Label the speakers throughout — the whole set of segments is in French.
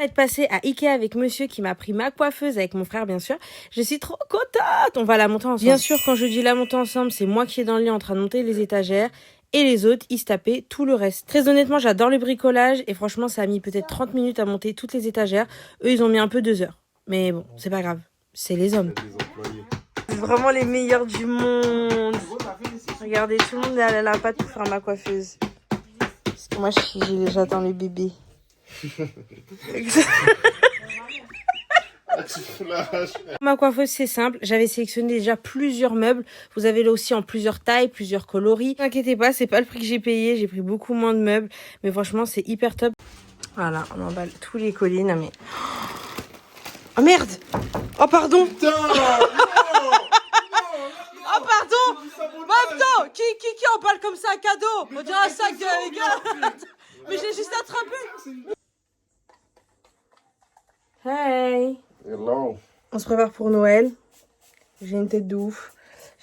Speaker 1: Être passé à Ikea avec monsieur qui m'a pris ma coiffeuse avec mon frère bien sûr. Je suis trop contente. On va la monter ensemble. Bien sûr, quand je dis la monter ensemble, c'est moi qui est dans le lit en train de monter les étagères et les autres, ils se tapaient tout le reste. Très honnêtement, j'adore le bricolage et franchement, ça a mis peut-être 30 minutes à monter toutes les étagères. Eux, ils ont mis un peu 2 heures. Mais bon, c'est pas grave. C'est les hommes. C'est vraiment les meilleurs du monde. Regardez, tout le monde est à la patte pour faire ma coiffeuse. Parce que moi, j'attends le bébé. Ma coiffeuse c'est simple, j'avais sélectionné déjà plusieurs meubles, vous avez là aussi en plusieurs tailles, plusieurs coloris. Ne vous inquiétez pas, c'est pas le prix que j'ai payé, j'ai pris beaucoup moins de meubles, mais franchement c'est hyper top. Voilà, on emballe tous les colis, non mais... Oh merde. Oh pardon.
Speaker 2: Putain.
Speaker 1: Oh pardon. Attends, qui emballe comme ça un cadeau? On dirait un sac de gars. Mais j'ai juste attrapé. Hey.
Speaker 2: Hello.
Speaker 1: On se prépare pour Noël. J'ai une tête de ouf.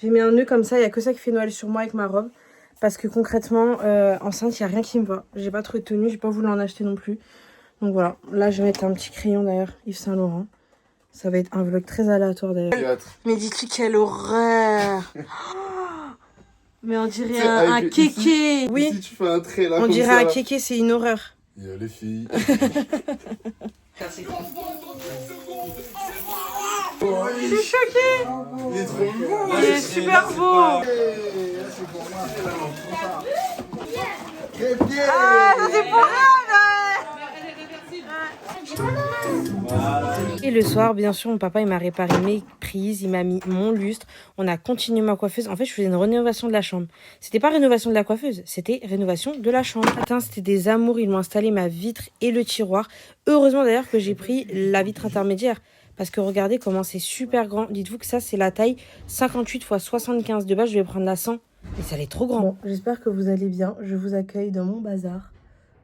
Speaker 1: J'ai mis un nœud comme ça. Il n'y a que ça qui fait Noël sur moi avec ma robe. Parce que concrètement, enceinte, il n'y a rien qui me va. J'ai pas trouvé de tenue. J'ai pas voulu en acheter non plus. Donc voilà. Là, je vais mettre un petit crayon d'ailleurs. Yves Saint Laurent. Ça va être un vlog très aléatoire d'ailleurs. Mais dis-tu quelle horreur. Mais on dirait un kéké. Oui.
Speaker 2: Si tu fais un trait là,
Speaker 1: on
Speaker 2: comme
Speaker 1: dirait
Speaker 2: ça,
Speaker 1: un kéké, c'est une horreur.
Speaker 2: Il y a les filles.
Speaker 1: Je suis choquée.
Speaker 2: Il est trop beau.
Speaker 1: Il est super beau. Ah, ça c'est pour elle. Et le soir, bien sûr, mon papa il m'a réparé mes prises, il m'a mis mon lustre. On a continué ma coiffeuse. En fait, je faisais une rénovation de la chambre. C'était pas rénovation de la coiffeuse, c'était rénovation de la chambre. Matin, c'était des amours. Ils m'ont installé ma vitre et le tiroir. Heureusement d'ailleurs que j'ai pris la vitre intermédiaire. Parce que regardez comment c'est super grand. Dites-vous que ça, c'est la taille 58 x 75. De base, je vais prendre la 100. Mais ça allait trop grand. Bon, j'espère que vous allez bien. Je vous accueille dans mon bazar.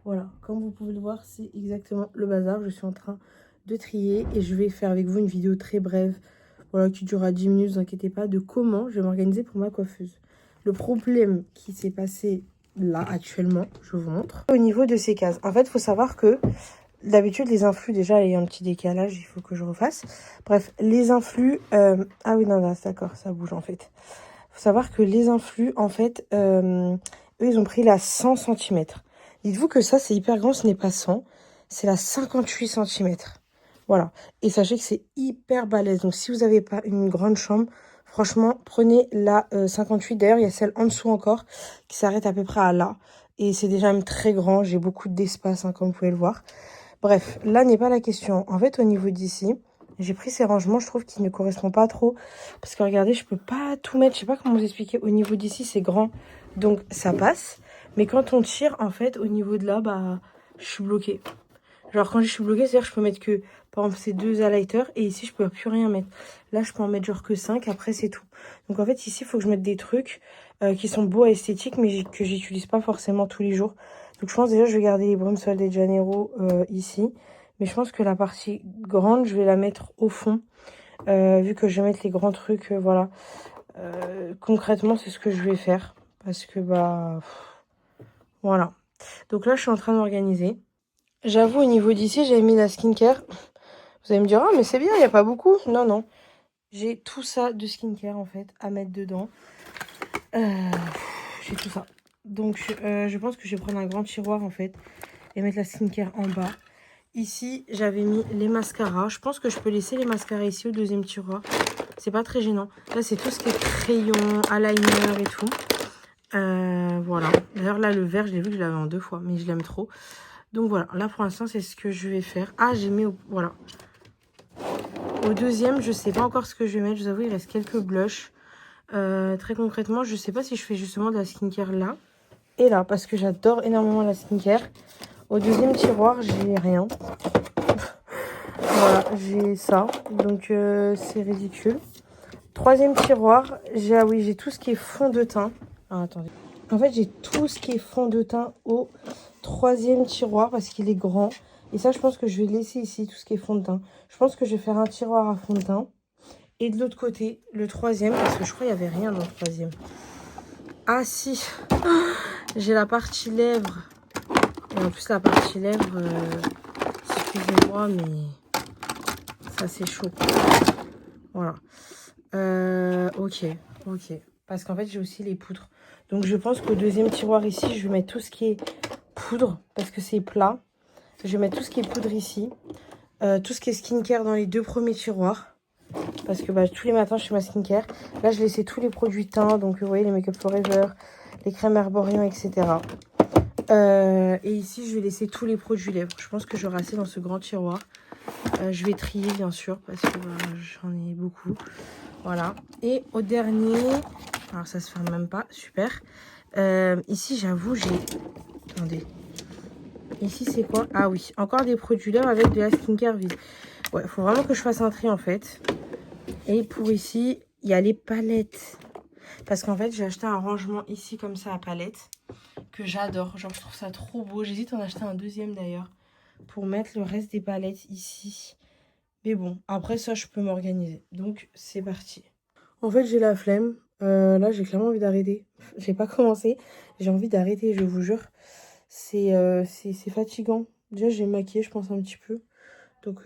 Speaker 1: Voilà, comme vous pouvez le voir, c'est exactement le bazar. Je suis en train de trier et je vais faire avec vous une vidéo très brève. Voilà, qui durera 10 minutes, ne vous inquiétez pas, de comment je vais m'organiser pour ma coiffeuse. Le problème qui s'est passé là, actuellement, je vous montre. Au niveau de ces cases, en fait, il faut savoir que d'habitude, les influx, déjà, il y a un petit décalage, il faut que je refasse. Bref, les influx... Ah oui, non, là, d'accord, ça bouge, en fait. Il faut savoir que les influx, en fait, eux, ils ont pris la 100 cm. Dites-vous que ça, c'est hyper grand, ce n'est pas 100. C'est la 58 cm. Voilà. Et sachez que c'est hyper balèze. Donc, si vous n'avez pas une grande chambre, franchement, prenez la 58. D'ailleurs, il y a celle en dessous encore qui s'arrête à peu près à là. Et c'est déjà même très grand. J'ai beaucoup d'espace, hein, comme vous pouvez le voir. Bref, là n'est pas la question. En fait, au niveau d'ici, j'ai pris ces rangements, je trouve qu'ils ne correspondent pas trop. Parce que regardez, je peux pas tout mettre. Je sais pas comment vous expliquer. Au niveau d'ici, c'est grand. Donc, ça passe. Mais quand on tire, en fait, au niveau de là, bah, je suis bloquée. Genre, quand je suis bloquée, c'est-à-dire que je peux mettre que, par exemple, ces 2 highlighters. Et ici, je peux plus rien mettre. Là, je peux en mettre genre que 5. Après, c'est tout. Donc, en fait, ici, il faut que je mette des trucs qui sont beaux et esthétiques, mais que j'utilise pas forcément tous les jours. Donc, je pense déjà, je vais garder les brumes Sol de Janeiro ici. Mais je pense que la partie grande, je vais la mettre au fond. Vu que je vais mettre les grands trucs, voilà. Concrètement, c'est ce que je vais faire. Parce que, bah... Voilà. Donc là, je suis en train de m'organiser. J'avoue, au niveau d'ici, j'avais mis la skincare. Vous allez me dire, ah, mais c'est bien, il n'y a pas beaucoup. Non, non. J'ai tout ça de skincare, en fait, à mettre dedans. J'ai tout ça. Donc, je pense que je vais prendre un grand tiroir, en fait, et mettre la skincare en bas. Ici, j'avais mis les mascaras. Je pense que je peux laisser les mascaras ici, au deuxième tiroir. C'est pas très gênant. Là, c'est tout ce qui est crayon, eyeliner et tout. Voilà. D'ailleurs, là, le vert, je l'ai vu que je l'avais en 2 fois, mais je l'aime trop. Donc, voilà. Là, pour l'instant, c'est ce que je vais faire. Ah, j'ai mis... Voilà. Au deuxième, je sais pas encore ce que je vais mettre. Je vous avoue, il reste quelques blushs. Très concrètement, je sais pas si je fais justement de la skincare là et là, parce que j'adore énormément la skincare. Au deuxième tiroir, j'ai rien. Voilà, j'ai ça. Donc, c'est ridicule. Troisième tiroir, j'ai tout ce qui est fond de teint. Ah, attendez. En fait, j'ai tout ce qui est fond de teint au troisième tiroir parce qu'il est grand. Et ça, je pense que je vais laisser ici tout ce qui est fond de teint. Je pense que je vais faire un tiroir à fond de teint. Et de l'autre côté, le troisième, parce que je crois qu'il n'y avait rien dans le troisième. Ah si, j'ai la partie lèvres. Et en plus, la partie lèvres, excusez-moi, mais ça c'est chaud. Voilà. Ok. Parce qu'en fait, j'ai aussi les poudres. Donc, je pense qu'au deuxième tiroir ici, je vais mettre tout ce qui est poudre. Parce que c'est plat. Je vais mettre tout ce qui est poudre ici. Tout ce qui est skincare dans les 2 premiers tiroirs. Parce que bah, tous les matins, je fais ma skincare. Là, je laissais tous les produits teint. Donc, vous voyez, les Make Up Forever, les crèmes Herborian, etc. Et ici, je vais laisser tous les produits lèvres. Je pense que j'aurai assez dans ce grand tiroir. Je vais trier, bien sûr, parce que j'en ai beaucoup. Voilà. Et au dernier... Alors, ça se ferme même pas. Super. Ici, j'avoue, j'ai... Attendez. Ici, c'est quoi? Ah oui, encore des produits lèvres avec de la skincare vise. Ouais, il faut vraiment que je fasse un tri, en fait. Et pour ici, il y a les palettes. Parce qu'en fait, j'ai acheté un rangement ici, comme ça, à palettes. Que j'adore. Genre, je trouve ça trop beau. J'hésite à en acheter un deuxième, d'ailleurs. Pour mettre le reste des palettes ici. Mais bon, après ça, je peux m'organiser. Donc, c'est parti. En fait, j'ai la flemme. Là, j'ai clairement envie d'arrêter. J'ai pas commencé. J'ai envie d'arrêter, je vous jure. C'est fatigant. Déjà, j'ai maquillé, je pense, un petit peu. Donc,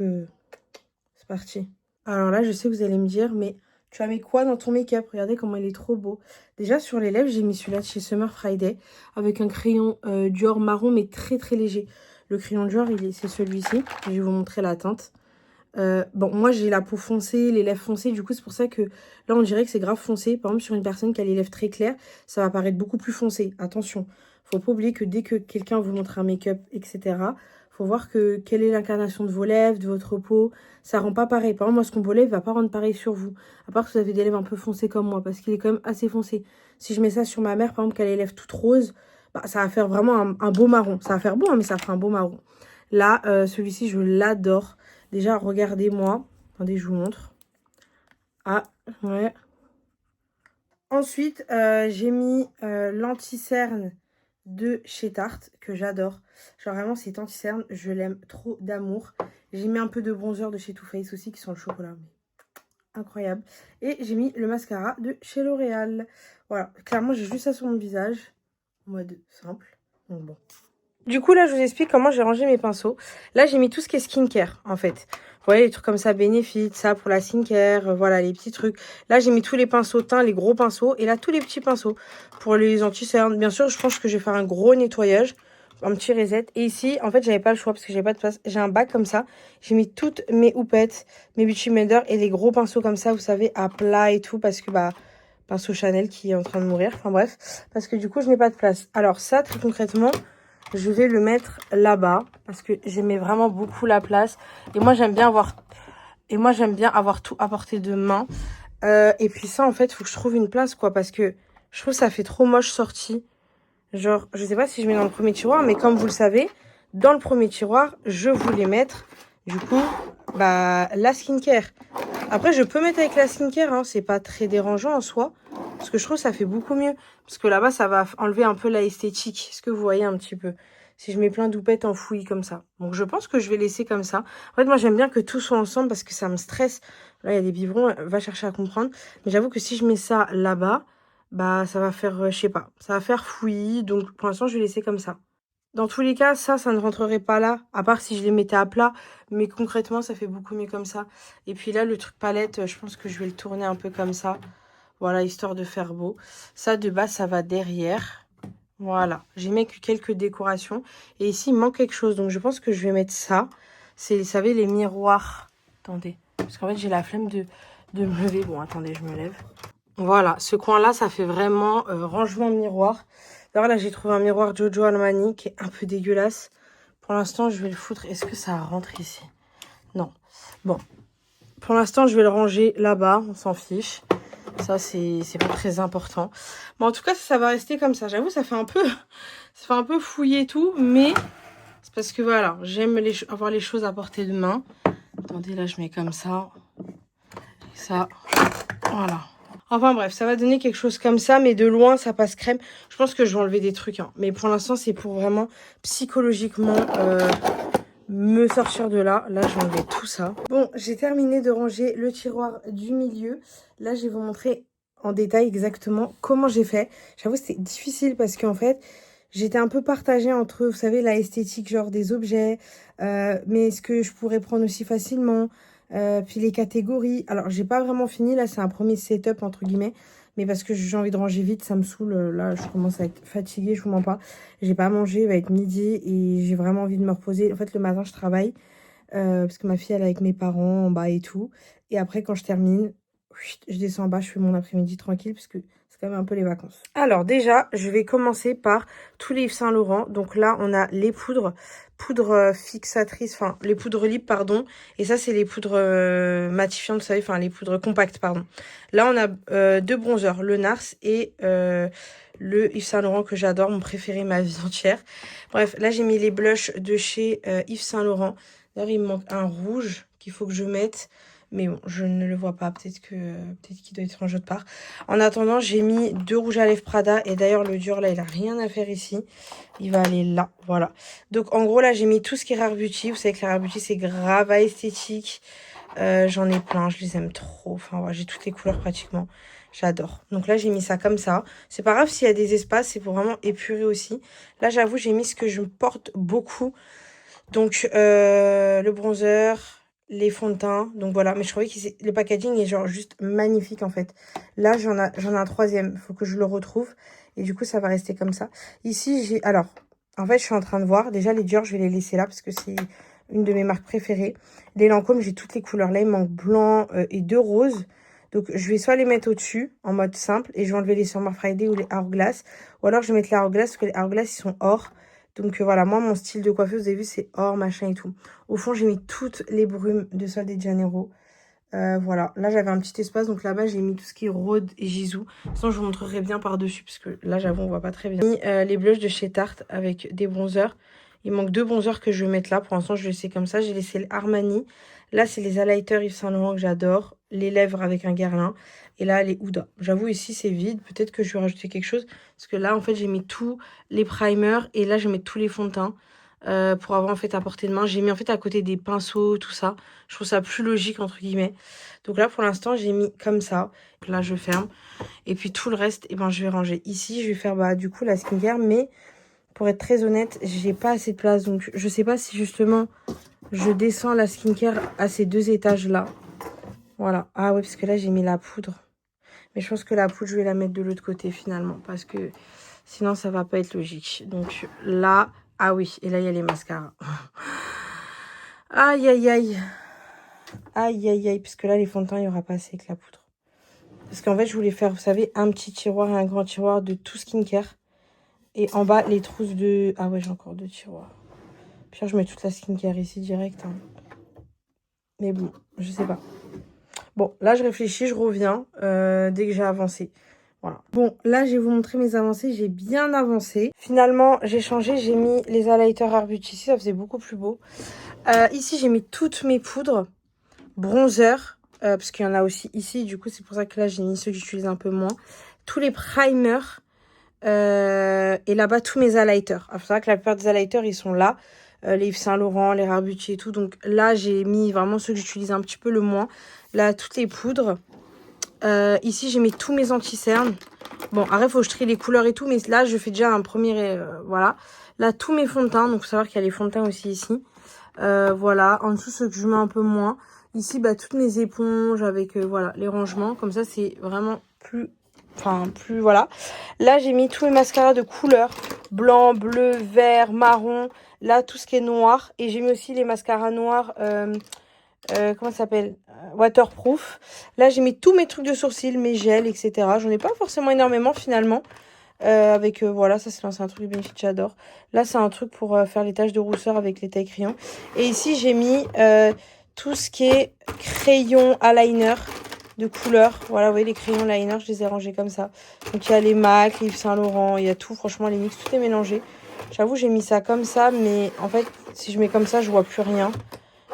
Speaker 1: c'est parti. Alors là, je sais que vous allez me dire, mais tu as mis quoi dans ton make-up? Regardez comment il est trop beau. Déjà, sur les lèvres, j'ai mis celui-là de chez Summer Friday. Avec un crayon Dior marron, mais très très léger. Le crayon Dior, c'est celui-ci. Je vais vous montrer la teinte. Bon, moi j'ai la peau foncée, les lèvres foncées, du coup c'est pour ça que là on dirait que c'est grave foncé. Par exemple sur une personne qui a les lèvres très claires, ça va paraître beaucoup plus foncé. Attention, faut pas oublier que dès que quelqu'un vous montre un make-up, etc., faut voir que quelle est l'incarnation de vos lèvres, de votre peau. Ça rend pas pareil. Par exemple, moi ce qu'on beau lèvres va pas rendre pareil sur vous. À part que vous avez des lèvres un peu foncées comme moi, parce qu'il est quand même assez foncé. Si je mets ça sur ma mère, par exemple, qui a les lèvres toutes roses, bah, ça va faire vraiment un beau marron. Ça va faire beau, hein, mais ça fera un beau marron. Là, celui-ci, je l'adore. Déjà, regardez-moi. Attendez, je vous montre. Ah, ouais. Ensuite, j'ai mis l'anti-cerne de chez Tarte, que j'adore. Genre, vraiment, cet anti-cerne, je l'aime trop d'amour. J'ai mis un peu de bronzer de chez Too Faced aussi, qui sent le chocolat. Mais incroyable. Et j'ai mis le mascara de chez L'Oréal. Voilà, clairement, j'ai juste ça sur mon visage. En mode simple. Donc bon. Du coup, là, je vous explique comment j'ai rangé mes pinceaux. Là, j'ai mis tout ce qui est skincare, en fait. Vous voyez, les trucs comme ça, Benefit, ça pour la skincare, voilà, les petits trucs. Là, j'ai mis tous les pinceaux teints, les gros pinceaux. Et là, tous les petits pinceaux pour les anti-cernes. Bien sûr, je pense que je vais faire un gros nettoyage, un petit reset. Et ici, en fait, j'avais pas le choix parce que j'avais pas de place. J'ai un bac comme ça. J'ai mis toutes mes houpettes, mes Beauty Blender et les gros pinceaux comme ça, vous savez, à plat et tout. Parce que, bah, pinceau Chanel qui est en train de mourir. Enfin, bref. Parce que du coup, je n'ai pas de place. Alors, ça, très concrètement... Je vais le mettre là-bas parce que j'aimais vraiment beaucoup la place. Et moi, j'aime bien avoir tout à portée de main. Et puis ça, en fait, il faut que je trouve une place, quoi. Parce que je trouve que ça fait trop moche sorti. Genre, je sais pas si je mets dans le premier tiroir. Mais comme vous le savez, dans le premier tiroir, je voulais mettre, du coup, bah, la skincare. Après, je peux mettre avec la skincare. Hein, c'est pas très dérangeant en soi. Parce que je trouve que ça fait beaucoup mieux. Parce que là-bas, ça va enlever un peu la esthétique. Est-ce que vous voyez un petit peu? Si je mets plein d'houpettes enfouies comme ça. Donc, je pense que je vais laisser comme ça. En fait, moi, j'aime bien que tout soit ensemble parce que ça me stresse. Là, il y a des biberons. Va chercher à comprendre. Mais j'avoue que si je mets ça là-bas, bah, ça va faire, je sais pas. Ça va faire fouillis. Donc, pour l'instant, je vais laisser comme ça. Dans tous les cas, ça ne rentrerait pas là. À part si je les mettais à plat. Mais concrètement, ça fait beaucoup mieux comme ça. Et puis là, le truc palette, je pense que je vais le tourner un peu comme ça. Voilà, histoire de faire beau. Ça, de base, ça va derrière. Voilà. J'ai mis quelques décorations. Et ici, il manque quelque chose. Donc, je pense que je vais mettre ça. C'est, vous savez, les miroirs. Attendez. Parce qu'en fait, j'ai la flemme de me lever. Bon, attendez, je me lève. Voilà. Ce coin-là, ça fait vraiment rangement miroir. D'ailleurs, là, j'ai trouvé un miroir Giorgio Armani qui est un peu dégueulasse. Pour l'instant, je vais le foutre. Est-ce que ça rentre ici? Non. Bon. Pour l'instant, je vais le ranger là-bas. On s'en fiche. Ça, c'est pas très important. Mais en tout cas, ça va rester comme ça. J'avoue, ça fait un peu fouillé et tout. Mais c'est parce que voilà, j'aime avoir les choses à portée de main. Attendez, là, je mets comme ça. Et ça, voilà. Enfin bref, ça va donner quelque chose comme ça. Mais de loin, ça passe crème. Je pense que je vais enlever des trucs. Hein. Mais pour l'instant, c'est pour vraiment psychologiquement... me sortir de là. Là, je vais enlever tout ça. Bon, j'ai terminé de ranger le tiroir du milieu. Là, je vais vous montrer en détail exactement comment j'ai fait. J'avoue, c'était difficile parce qu'en fait, j'étais un peu partagée entre, vous savez, la esthétique, genre des objets, mais ce que je pourrais prendre aussi facilement, puis les catégories. Alors, j'ai pas vraiment fini, là, c'est un premier setup, entre guillemets, mais parce que j'ai envie de ranger vite, ça me saoule. Là, je commence à être fatiguée, je vous mens pas. J'ai pas mangé, il va être midi, et j'ai vraiment envie de me reposer. En fait, le matin, je travaille, parce que ma fille, elle est avec mes parents en bas et tout. Et après, quand je termine, je descends en bas, je fais mon après-midi tranquille, parce que c'est quand même un peu les vacances. Alors déjà, je vais commencer par tous les Yves Saint Laurent. Donc là, on a les poudres fixatrices, enfin les poudres libres, pardon. Et ça, c'est les poudres matifiantes, vous savez, enfin les poudres compactes, pardon. Là, on a deux bronzers, le Nars et le Yves Saint Laurent que j'adore, mon préféré ma vie entière. Bref, là, j'ai mis les blushs de chez Yves Saint Laurent. D'ailleurs, il me manque un rouge qu'il faut que je mette. Mais bon, je ne le vois pas. Peut-être qu'il doit être en autre part. En attendant, j'ai mis deux rouges à lèvres Prada. Et d'ailleurs, le dur, là, il a rien à faire ici. Il va aller là. Voilà. Donc, en gros, là, j'ai mis tout ce qui est Rare Beauty. Vous savez que la Rare Beauty, c'est grave à esthétique. J'en ai plein. Je les aime trop. Enfin, voilà, j'ai toutes les couleurs pratiquement. J'adore. Donc là, j'ai mis ça comme ça. C'est pas grave s'il y a des espaces. C'est pour vraiment épurer aussi. Là, j'avoue, j'ai mis ce que je porte beaucoup. Donc, le bronzer, les fonds de teint. Donc, voilà. Mais je trouvais que le packaging est genre juste magnifique, en fait. Là, j'en ai un troisième. Il faut que je le retrouve. Et du coup, ça va rester comme ça. Ici, j'ai... Alors, en fait, je suis en train de voir. Déjà, les Dior, je vais les laisser là parce que c'est une de mes marques préférées. Les Lancôme, j'ai toutes les couleurs. Là, il manque blanc et deux roses. Donc, je vais soit les mettre au-dessus, en mode simple. Et je vais enlever les Summer Friday ou les Hourglass. Ou alors, je vais mettre les Hourglass parce que les Hourglass, ils sont or. Donc voilà, moi, mon style de coiffeuse, vous avez vu, c'est or, machin et tout. Au fond, j'ai mis toutes les brumes de Sol de Janeiro. Voilà, là, j'avais un petit espace. Donc là-bas, j'ai mis tout ce qui est Rhode et Gisou. Sinon, je vous montrerai bien par-dessus. Parce que là, j'avoue, on voit pas très bien. J'ai mis les blushs de chez Tarte avec des bronzers. Il manque deux bronzers que je vais mettre là. Pour l'instant, je vais laisser comme ça. J'ai laissé l'Armani. Là, c'est les highlighters Yves Saint Laurent que j'adore. Les lèvres avec un Guerlain. Et là, les Huda. J'avoue, ici, c'est vide. Peut-être que je vais rajouter quelque chose. Parce que là, en fait, j'ai mis tous les primers. Et là, je vais mettre tous les fonds de teint. Pour avoir en fait à portée de main. J'ai mis en fait à côté des pinceaux, tout ça. Je trouve ça plus logique, entre guillemets. Donc là, pour l'instant, j'ai mis comme ça. Là, je ferme. Et puis tout le reste, eh ben, je vais ranger ici. Je vais faire bah, du coup la skincare. Mais pour être très honnête, j'ai pas assez de place. Donc je sais pas si justement je descends la skincare à ces deux étages-là. Voilà. Ah ouais, parce que là, j'ai mis la poudre. Mais je pense que la poudre, je vais la mettre de l'autre côté finalement. Parce que sinon, ça va pas être logique. Donc là, ah oui. Et là, il y a les mascaras. Aïe, aïe, aïe. Aïe, aïe, aïe. Parce que là, les fonds de teint, il n'y aura pas assez avec la poudre. Parce qu'en fait, je voulais faire, vous savez, un petit tiroir et un grand tiroir de tout skincare. Et en bas, les trousses de... Ah ouais, j'ai encore deux tiroirs. Puis je mets toute la skincare ici direct. Hein. Mais bon, je sais pas. Bon, là, je réfléchis, je reviens dès que j'ai avancé. Voilà. Bon, là, je vais vous montrer mes avancées. J'ai bien avancé. Finalement, j'ai changé. J'ai mis les highlighters Rare Beauty ici. Ça faisait beaucoup plus beau. Ici, j'ai mis toutes mes poudres. Bronzer. Parce qu'il y en a aussi ici. Du coup, c'est pour ça que là, j'ai mis ceux que j'utilise un peu moins. Tous les primers. Et là-bas, tous mes highlighters. Alors, c'est vrai que la plupart des highlighters, ils sont là. Les Yves Saint Laurent, les Rare Beauty et tout. Donc là, j'ai mis vraiment ceux que j'utilise un petit peu le moins. Là, toutes les poudres. Ici, j'ai mis tous mes anti-cernes. Bon, après, il faut que je trie les couleurs et tout. Mais là, je fais déjà un premier... voilà. Là, tous mes fonds de teint. Donc, il faut savoir qu'il y a les fonds de teint aussi ici. Voilà. En dessous, ceux que je mets un peu moins. Ici, bah, toutes mes éponges avec voilà, les rangements. Comme ça, c'est vraiment plus... Enfin, plus, voilà. Là, j'ai mis tous mes mascaras de couleur. Blanc, bleu, vert, marron. Là, tout ce qui est noir. Et j'ai mis aussi les mascaras noirs. Comment ça s'appelle waterproof. Là, j'ai mis tous mes trucs de sourcils, mes gels, etc. J'en ai pas forcément énormément, finalement. Avec, voilà, ça, c'est un truc de Benefit, j'adore. Là, c'est un truc pour faire les taches de rousseur avec les tailles crayons. Et ici, j'ai mis tout ce qui est crayon eyeliner de couleur. Voilà, vous voyez, les crayons liner, je les ai rangés comme ça. Donc, il y a les MAC, les Yves Saint Laurent, il y a tout. Franchement, les mix, tout est mélangé. J'avoue, j'ai mis ça comme ça, mais en fait, si je mets comme ça, je vois plus rien.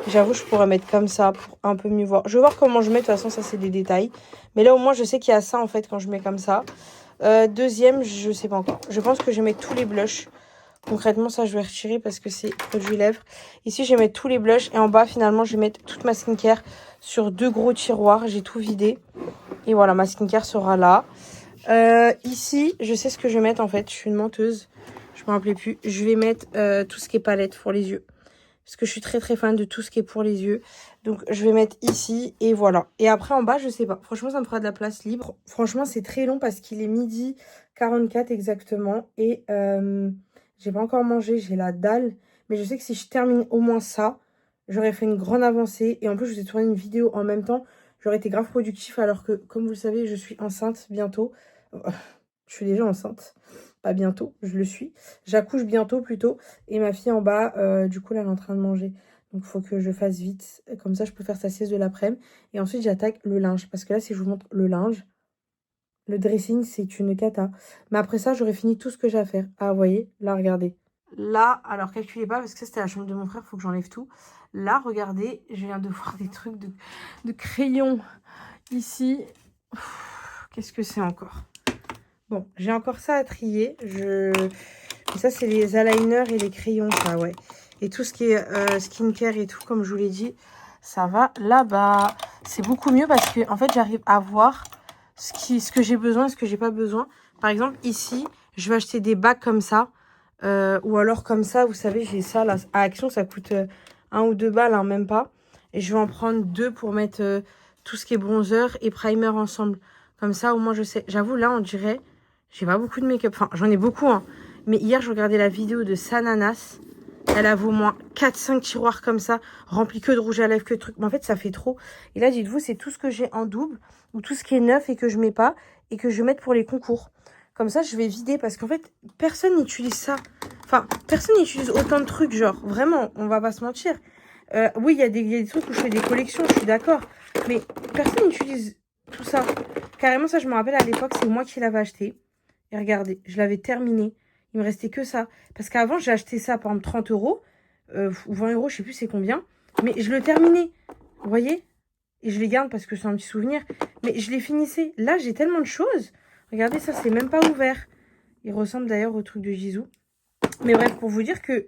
Speaker 1: J'avoue, je pourrais mettre comme ça pour un peu mieux voir. Je vais voir comment je mets. De toute façon, ça, c'est des détails. Mais là, au moins, je sais qu'il y a ça, en fait, quand je mets comme ça. Deuxième, je sais pas encore. Je pense que je vais mettre tous les blushs. Concrètement, ça, je vais retirer parce que c'est produit lèvres. Ici, je vais mettre tous les blushs. Et en bas, finalement, je vais mettre toute ma skincare sur deux gros tiroirs. J'ai tout vidé. Et voilà, ma skincare sera là. Ici, je sais ce que je vais mettre, en fait. Je suis une menteuse. Je me rappelais plus. Je vais mettre tout ce qui est palette pour les yeux. Parce que je suis très très fan de tout ce qui est pour les yeux. Donc je vais mettre ici et voilà. Et après en bas, je sais pas. Franchement, ça me fera de la place libre. Franchement, c'est très long parce qu'il est 12h44 exactement. Et j'ai pas encore mangé, j'ai la dalle. Mais je sais que si je termine au moins ça, j'aurais fait une grande avancée. Et en plus, je vous ai tourné une vidéo en même temps. J'aurais été grave productif alors que, comme vous le savez, je suis enceinte bientôt. Je suis déjà enceinte. Pas bientôt, je le suis. J'accouche bientôt plutôt. Et ma fille en bas, du coup, là, elle est en train de manger. Donc, il faut que je fasse vite. Comme ça, je peux faire sa sieste de l'après-midi. Et ensuite, j'attaque le linge. Parce que là, si je vous montre le linge, le dressing, c'est une cata. Mais après ça, j'aurais fini tout ce que j'ai à faire. Ah, vous voyez, là, regardez. Là, alors calculez pas, parce que ça, c'était la chambre de mon frère. Il faut que j'enlève tout. Là, regardez, je viens de voir des trucs de crayon ici. Qu'est-ce que c'est encore? Bon, j'ai encore ça à trier. Et ça, c'est les eyeliners et les crayons, ça, ouais. Et tout ce qui est skincare et tout, comme je vous l'ai dit, ça va là-bas. C'est beaucoup mieux parce que, en fait, j'arrive à voir ce que j'ai besoin et ce que j'ai pas besoin. Par exemple, ici, je vais acheter des bacs comme ça. Ou alors comme ça, vous savez, j'ai ça là. À Action, ça coûte 1 ou 2 balles, hein, même pas. Et je vais en prendre 2 pour mettre tout ce qui est bronzer et primer ensemble. Comme ça, au moins, je sais. J'avoue, là, on dirait... J'ai pas beaucoup de make-up. Enfin, j'en ai beaucoup, hein. Mais hier, je regardais la vidéo de Sananas. Elle a au moins 4-5 tiroirs comme ça, remplis que de rouge à lèvres, que de trucs. Mais en fait, ça fait trop. Et là, dites-vous, c'est tout ce que j'ai en double ou tout ce qui est neuf et que je mets pas et que je vais mettre pour les concours. Comme ça, je vais vider parce qu'en fait, personne n'utilise ça. Enfin, personne n'utilise autant de trucs, genre. Vraiment, on va pas se mentir. Oui, il y a des trucs où je fais des collections, je suis d'accord. Mais personne n'utilise tout ça. Carrément, ça, je me rappelle à l'époque, c'est moi qui l'avais acheté. Et regardez, je l'avais terminé. Il me restait que ça. Parce qu'avant, j'ai acheté ça, par exemple, 30 € ou 20 €, je sais plus c'est combien. Mais je le terminais. Vous voyez? Et je les garde parce que c'est un petit souvenir. Mais je les finissais. Là, j'ai tellement de choses. Regardez, ça, c'est même pas ouvert. Il ressemble d'ailleurs au truc de Jisoo. Mais bref, pour vous dire que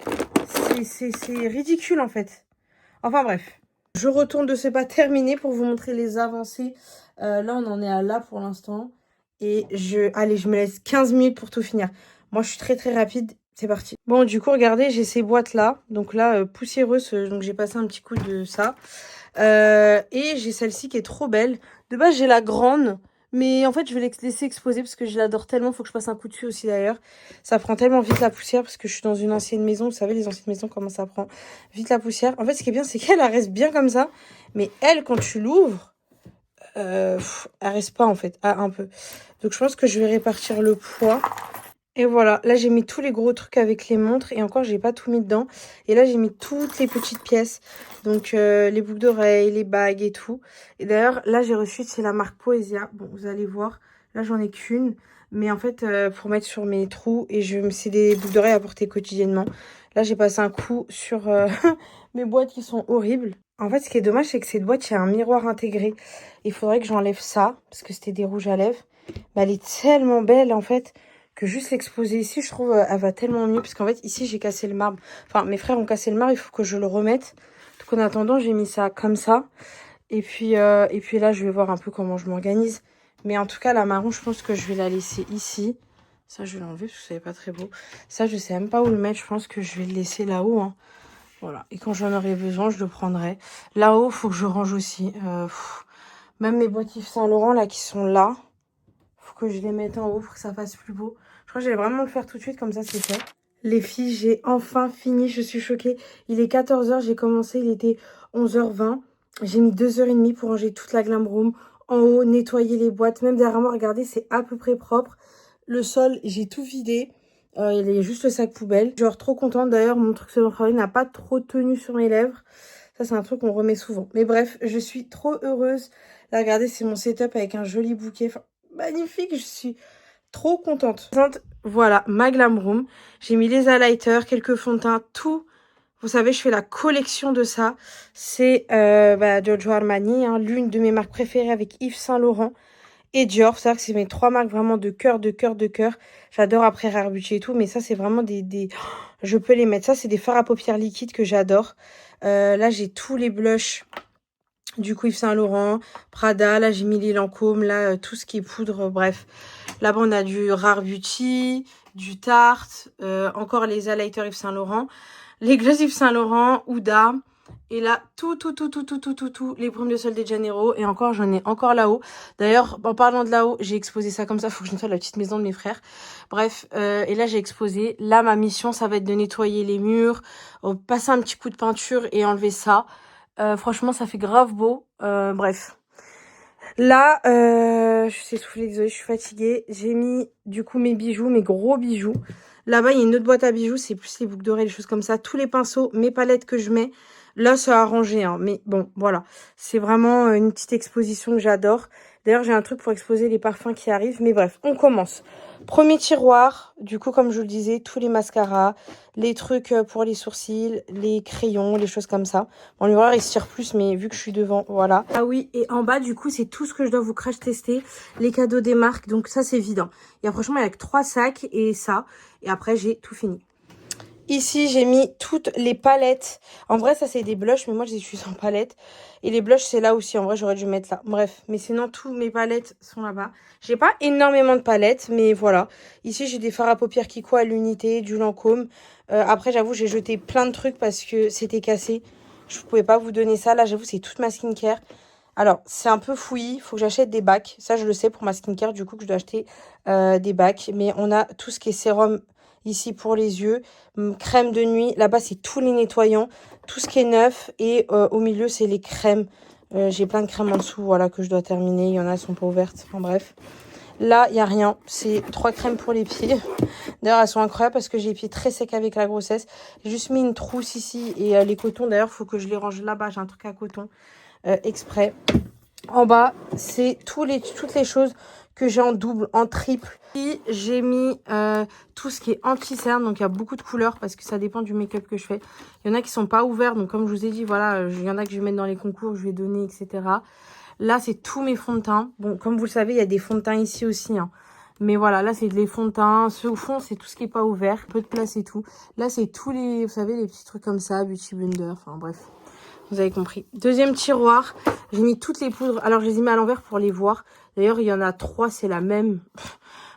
Speaker 1: c'est ridicule, en fait. Enfin, bref. Je retourne de ce pas terminé pour vous montrer les avancées. Là, on en est à là pour l'instant. Et allez, je me laisse 15 minutes pour tout finir. Moi, je suis très très rapide. C'est parti. Bon, du coup, regardez, j'ai ces boîtes-là. Donc là, poussiéreuse. Donc j'ai passé un petit coup de ça. Et j'ai celle-ci qui est trop belle. De base, j'ai la grande. Mais en fait, je vais laisser exposer parce que je l'adore tellement. Faut que je passe un coup dessus aussi d'ailleurs. Ça prend tellement vite la poussière parce que je suis dans une ancienne maison. Vous savez, les anciennes maisons, comment ça prend vite la poussière. En fait, ce qui est bien, c'est qu'elle reste bien comme ça. Mais elle, quand tu l'ouvres, elle reste pas en fait. Ah, un peu. Donc, je pense que je vais répartir le poids. Et voilà, là j'ai mis tous les gros trucs avec les montres et encore j'ai pas tout mis dedans. Et là j'ai mis toutes les petites pièces, donc les boucles d'oreilles, les bagues et tout. Et d'ailleurs là j'ai reçu, c'est la marque Poesia. Bon, vous allez voir, là j'en ai qu'une, mais en fait pour mettre sur mes trous et c'est des boucles d'oreilles à porter quotidiennement. Là j'ai passé un coup sur mes boîtes qui sont horribles. En fait ce qui est dommage c'est que cette boîte il y a un miroir intégré. Il faudrait que j'enlève ça parce que c'était des rouges à lèvres. Mais elle est tellement belle en fait, que juste l'exposer ici, je trouve, elle va tellement mieux. Parce qu'en fait, ici, j'ai cassé le marbre. Enfin, mes frères ont cassé le marbre, il faut que je le remette. Donc, en attendant, j'ai mis ça comme ça. Et puis là, je vais voir un peu comment je m'organise. Mais en tout cas, la marron, je pense que je vais la laisser ici. Ça, je vais l'enlever parce que ça n'est pas très beau. Ça, je sais même pas où le mettre. Je pense que je vais le laisser là-haut, hein. Voilà. Et quand j'en aurai besoin, je le prendrai. Là-haut, il faut que je range aussi. Même mes boîtes Yves Saint Laurent, là, qui sont là. Faut que je les mette en haut pour que ça fasse plus beau. Je crois que j'allais vraiment le faire tout de suite, comme ça c'est fait. Les filles, j'ai enfin fini, je suis choquée. Il est 14 h, j'ai commencé, il était 11 h 20. J'ai mis 2 h 30 pour ranger toute la glam room. En haut, nettoyer les boîtes. Même derrière moi, regardez, c'est à peu près propre. Le sol, j'ai tout vidé. Il y a juste le sac poubelle. Genre trop contente. D'ailleurs, mon truc sur le travail n'a pas trop tenu sur mes lèvres. Ça, c'est un truc qu'on remet souvent. Mais bref, je suis trop heureuse. Là, regardez, c'est mon setup avec un joli bouquet. Enfin, magnifique, je suis trop contente. Voilà, ma glam room. J'ai mis les highlighters, quelques fonds de teint, tout. Vous savez, je fais la collection de ça. C'est Giorgio Armani, hein, l'une de mes marques préférées avec Yves Saint Laurent et Dior. C'est-à-dire que c'est mes 3 marques vraiment de cœur, de cœur, de cœur. J'adore après Rare Beauty et tout, mais ça, c'est vraiment des... Je peux les mettre. Ça, c'est des fards à paupières liquides que j'adore. Là, j'ai tous les blushs. Du coup, Yves Saint Laurent, Prada, là j'ai mis les Lancôme, là tout ce qui est poudre, bref. Là-bas, on a du Rare Beauty, du Tarte, encore les highlighters Yves Saint Laurent, les glosses Yves Saint Laurent, Huda. Et là, tout, les brumes de Sol de Janeiro. Et encore, j'en ai encore là-haut. D'ailleurs, en parlant de là-haut, j'ai exposé ça comme ça. Faut que je nettoie la petite maison de mes frères. Bref, et là, j'ai exposé. Là, ma mission, ça va être de nettoyer les murs, passer un petit coup de peinture et enlever ça. Franchement, ça fait grave beau. Bref. Là, je suis essoufflée, désolée, je suis fatiguée. J'ai mis, du coup, mes bijoux, mes gros bijoux. Là-bas, il y a une autre boîte à bijoux. C'est plus les boucles d'oreilles, les choses comme ça. Tous les pinceaux, mes palettes que je mets. Là, ça a arrangé, hein. Mais bon, voilà. C'est vraiment une petite exposition que j'adore. D'ailleurs, j'ai un truc pour exposer les parfums qui arrivent. Mais bref, on commence. Premier tiroir. Du coup, comme je vous le disais, tous les mascaras, les trucs pour les sourcils, les crayons, les choses comme ça. Bon, le miroir, il se tire plus, mais vu que je suis devant, voilà. Ah oui, et en bas, du coup, c'est tout ce que je dois vous crash tester. Les cadeaux des marques. Donc ça, c'est vide, hein. Il y a franchement, il y a que 3 sacs et ça. Et après, j'ai tout fini. Ici, j'ai mis toutes les palettes. En vrai, ça, c'est des blushs, mais moi, je les utilise en palette. Et les blushs, c'est là aussi. En vrai, j'aurais dû mettre là. Bref, mais sinon, tous mes palettes sont là-bas. J'ai pas énormément de palettes, mais voilà. Ici, j'ai des fards à paupières Kiko à l'unité, du Lancôme. Après, j'avoue, j'ai jeté plein de trucs parce que c'était cassé. Je pouvais pas vous donner ça. Là, j'avoue, c'est toute ma skincare. Alors, c'est un peu fouillis. Il faut que j'achète des bacs. Ça, je le sais pour ma skincare. Du coup, que je dois acheter des bacs. Mais on a tout ce qui est sérum ici pour les yeux, crème de nuit. Là-bas, c'est tous les nettoyants, tout ce qui est neuf. Et au milieu, c'est les crèmes. J'ai plein de crèmes en dessous, voilà, que je dois terminer. Il y en a, elles sont pas ouvertes. Enfin bref. Là, il n'y a rien. C'est 3 crèmes pour les pieds. D'ailleurs, elles sont incroyables parce que j'ai les pieds très secs avec la grossesse. J'ai juste mis une trousse ici. Et les cotons, d'ailleurs, il faut que je les range là-bas. J'ai un truc à coton exprès. En bas, c'est toutes les choses que j'ai en double, en triple. Et j'ai mis tout ce qui est anti-cerne. Donc, il y a beaucoup de couleurs parce que ça dépend du make-up que je fais. Il y en a qui sont pas ouverts. Donc, comme je vous ai dit, voilà, il y en a que je vais mettre dans les concours, je vais donner, etc. Là, c'est tous mes fonds de teint. Bon, comme vous le savez, il y a des fonds de teint ici aussi, hein. Mais voilà, là, c'est les fonds de teint. Ceux au fond, c'est tout ce qui est pas ouvert. Peu de place et tout. Là, c'est tous les, vous savez, les petits trucs comme ça, Beauty Blender. Enfin, bref. Vous avez compris. Deuxième tiroir, j'ai mis toutes les poudres. Alors, je les ai mis à l'envers pour les voir. D'ailleurs, il y en a 3, c'est la même.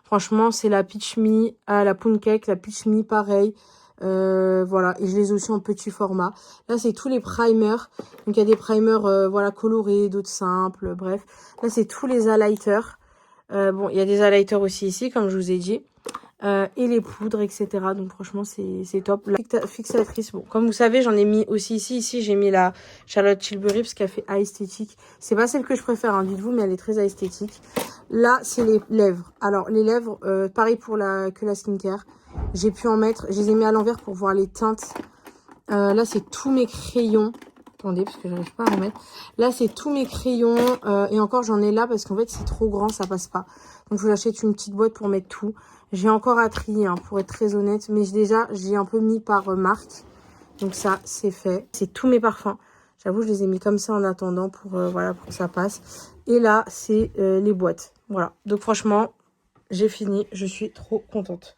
Speaker 1: Franchement, c'est la Peach Me, la Pound Cake, la Peach Me, pareil. Voilà, et je les ai aussi en petit format. Là, c'est tous les primers. Donc, il y a des primers voilà, colorés, d'autres simples, bref. Là, c'est tous les highlighters. Bon, il y a des highlighters aussi ici, comme je vous ai dit. Et les poudres, etc. Donc franchement, c'est top. La fixatrice, bon, comme vous savez, j'en ai mis aussi ici. Ici, j'ai mis la Charlotte Tilbury parce qu'elle fait esthétique. C'est pas celle que je préfère, hein, dites-vous, mais elle est très esthétique. Là, c'est les lèvres. Alors, les lèvres, pareil pour que la skincare. J'ai pu en mettre, je les ai mis à l'envers pour voir les teintes. Là, c'est tous mes crayons. Attendez, parce que j'arrive pas à remettre. Là, c'est tous mes crayons. Et encore, j'en ai là parce qu'en fait, c'est trop grand, ça passe pas. Donc, je vous achète une petite boîte pour mettre tout. J'ai encore à trier, hein, pour être très honnête. Mais déjà, j'ai un peu mis par marque. Donc, ça, c'est fait. C'est tous mes parfums. J'avoue, je les ai mis comme ça en attendant pour, voilà, pour que ça passe. Et là, c'est les boîtes. Voilà. Donc, franchement, j'ai fini. Je suis trop contente.